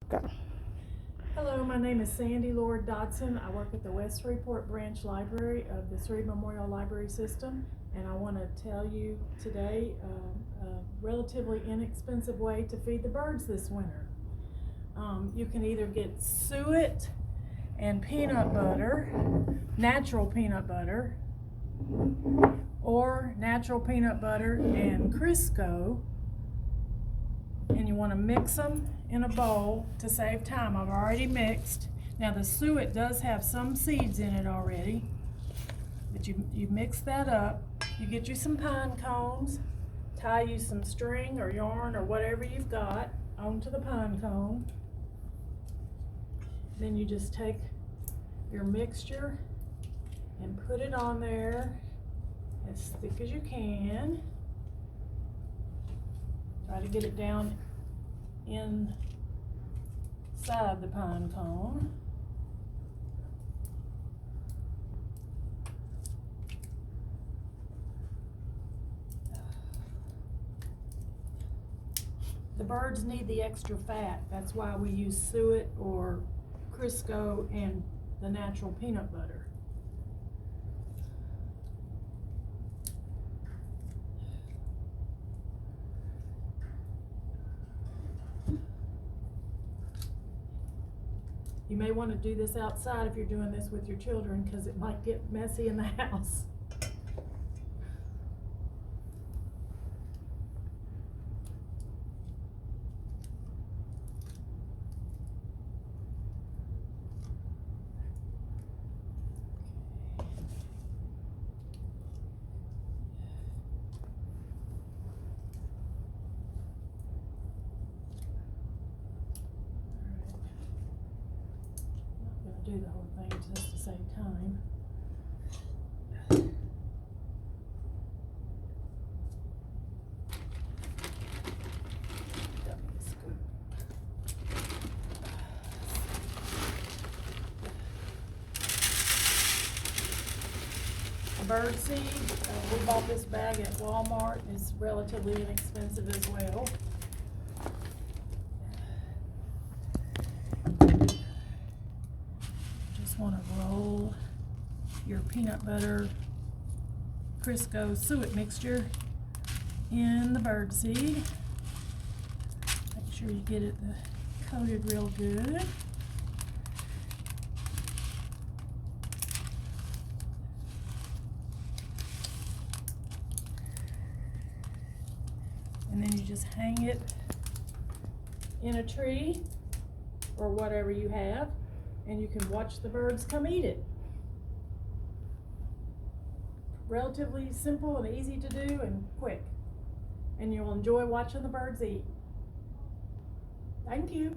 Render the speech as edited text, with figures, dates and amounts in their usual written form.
Go. Hello, my name is Sandy Lord Dodson. I work at the West Shreveport Branch Library of the Shreve Memorial Library System, and I want to tell you today a relatively inexpensive way to feed the birds this winter. You can either get suet and peanut butter, natural peanut butter, or natural peanut butter and Crisco, and you want to mix them in a bowl to save time. I've already mixed. Now the suet does have some seeds in it already, but you mix that up. You get you some pine cones, tie you some string or yarn or whatever you've got onto the pine cone. Then you just take your mixture and put it on there as thick as you can. Try to get it down inside the pine cone. The birds need the extra fat. That's why we use suet or Crisco and the natural peanut butter. You may want to do this outside if you're doing this with your children, because it might get messy in the house. Do the whole thing just to save time. Bird seed, we bought this bag at Walmart. It's relatively inexpensive as well. Want to roll your peanut butter Crisco suet mixture in the bird seed. Make sure you get it coated real good. And then you just hang it in a tree or whatever you have, and you can watch the birds come eat it. Relatively simple and easy to do and quick. And you'll enjoy watching the birds eat. Thank you.